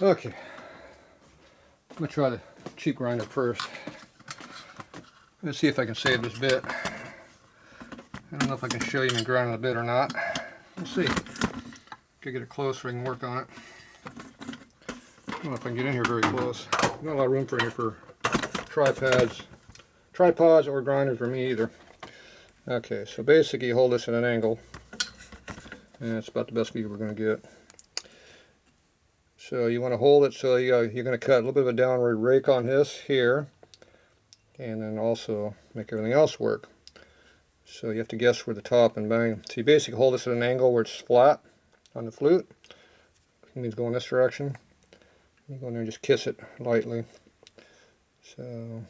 Okay, I'm going to try the cheap grinder first. Let's see if I can save this bit. I don't know if I can show you me grinding the bit or not. We'll see. Gotta get it close so I can work on it. I don't know if I can get in here very close. Not a lot of room for here for tripods or grinders for me either. Okay, so basically you hold this at an angle, and it's about the best view we're going to get. So you want to hold it so you're going to cut a little bit of a downward rake on this here, and then also make everything else work. So you have to guess where the top and bang. So you basically hold this at an angle where it's flat on the flute. It means go in this direction. You go in there and just kiss it lightly. So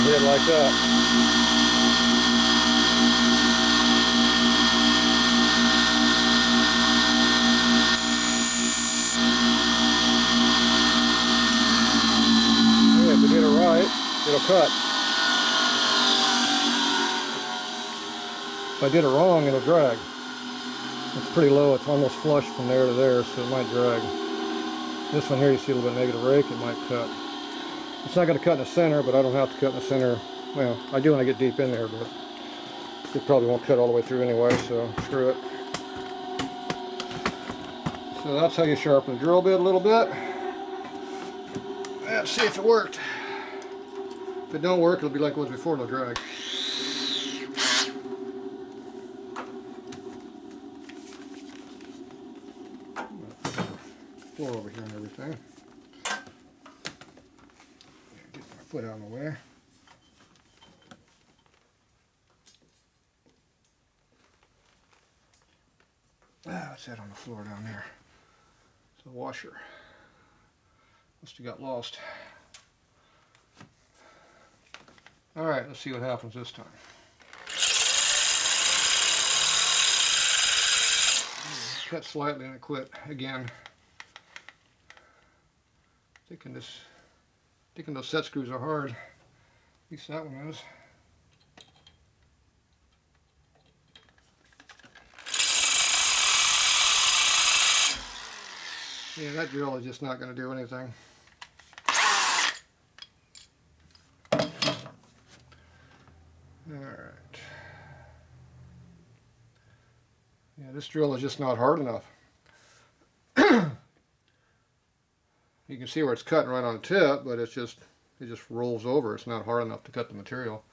hit it like that. Yeah, if you did it right, it'll cut. If I did it wrong, it'll drag. It's pretty low, it's almost flush from there to there, so it might drag. This one here, you see a little bit of negative rake, it might cut. It's not going to cut in the center, but I don't have to cut in the center. Well, I do when I get deep in there, but it probably won't cut all the way through anyway, so screw it. So that's how you sharpen the drill bit a little bit. Let's see if it worked. If it don't work, it'll be like it was before, it'll drag. Floor over here and everything. Get my foot out of the way. What's that on the floor down there? It's a washer. Must have got lost. Alright, let's see what happens this time. Cut slightly and it quit again. Thinking those set screws are hard. At least that one is. Yeah, that drill is just not going to do anything. Alright. Yeah, this drill is just not hard enough. You can see where it's cutting right on the tip, but it just rolls over. It's not hard enough to cut the material.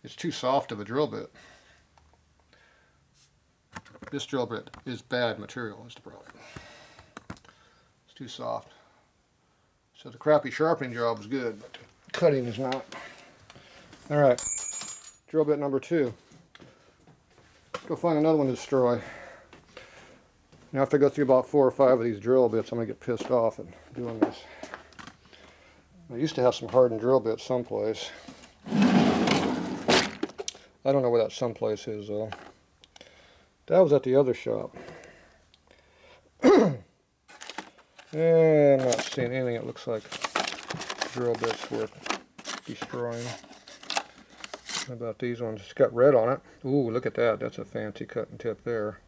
It's too soft of a drill bit. This drill bit is bad material, is the problem. It's too soft. So the crappy sharpening job is good, but cutting is not. Alright, drill bit number 2. Let's go find another one to destroy. Now if I go through about 4 or 5 of these drill bits, I'm going to get pissed off at doing this. I used to have some hardened drill bits someplace. I don't know where that someplace is though. That was at the other shop. And I'm not seeing anything that looks like drill bits worth destroying. How about these ones? It's got red on it. Ooh, look at that. That's a fancy cut and tip there.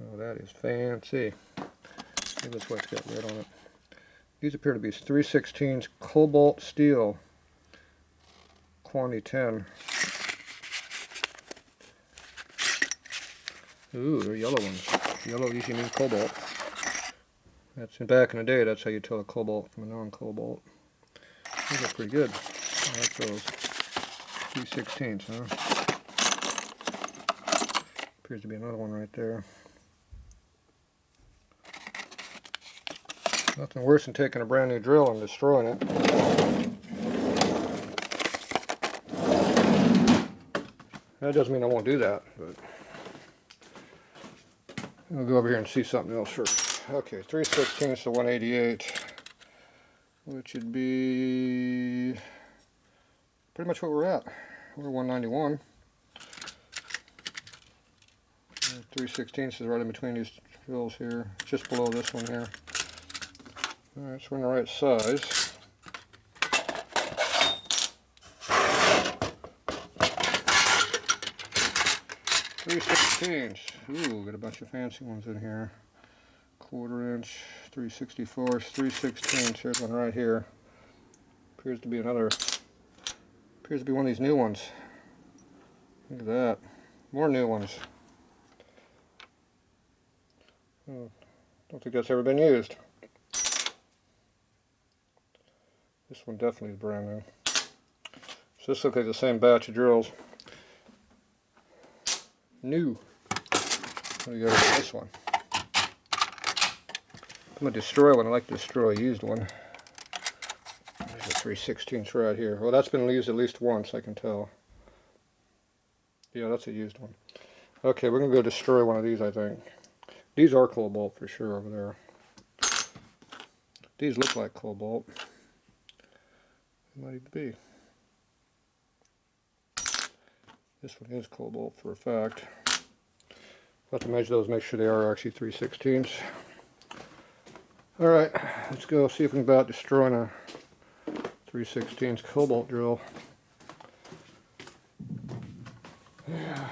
Oh, that is fancy. Maybe that's why it's got red on it. These appear to be 3/16 cobalt steel, quantity 10. Ooh, they're yellow ones. Yellow usually means cobalt. That's back in the day. That's how you tell a cobalt from a non-cobalt. These are pretty good. I like those. 3/16, huh? Appears to be another one right there. Nothing worse than taking a brand new drill and destroying it. That doesn't mean I won't do that, but we'll go over here and see something else first. Okay, 3/16 to 188, which would be pretty much what we're at. We're 191. 3/16 is right in between these drills here, just below this one here. Alright, so we're in the right size. 3/16. Ooh, got a bunch of fancy ones in here. 1/4 inch, 3/64, 3/16. Here's one right here. Appears to be one of these new ones. Look at that. More new ones. Oh, don't think that's ever been used. This one definitely is brand new. So this looks like the same batch of drills. New. What do you got with this one? I'm going to destroy one. I like to destroy a used one. There's a 3/16 right here. Well, that's been used at least once, I can tell. Yeah, that's a used one. Okay, we're going to go destroy one of these, I think. These are cobalt for sure over there. These look like cobalt. It might even be. This one is cobalt for a fact. I'll have to measure those, make sure they are actually 3/16. Alright, let's go see if we can about destroying a 3/16 cobalt drill. Yeah,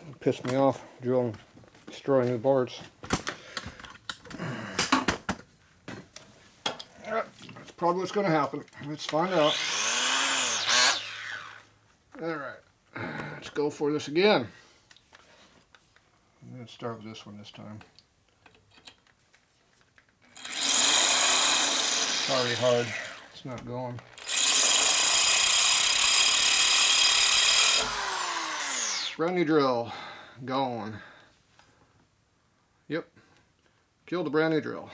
it pissed me off drilling, destroying new parts. That's probably what's going to happen. Let's find out. Alright, let's go for this again. I'm going to start with this one this time. It's already hard. It's not going. Brand new drill. Gone. Yep. Killed the brand new drill.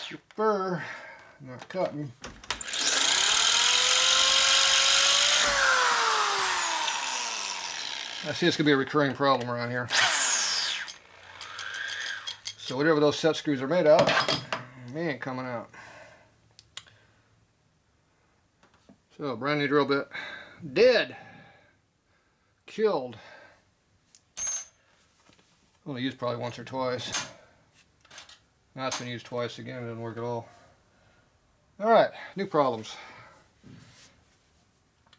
Super. Not cutting. I see it's going to be a recurring problem around here. So whatever those set screws are made out, they ain't coming out. So brand new drill bit. Dead. Killed. Only used probably once or twice. Now it's been used twice again, it didn't work at all. Alright, new problems.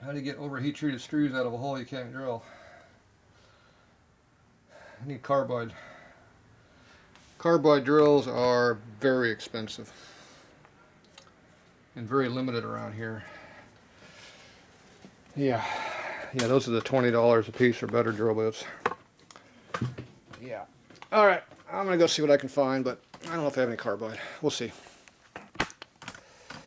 How do you get overheat treated screws out of a hole you can't drill? I need carbide. Carbide drills are very expensive and very limited around here. Yeah, those are the $20 a piece or better drill bits. Yeah. Alright, I'm going to go see what I can find, but I don't know if I have any carbide. We'll see.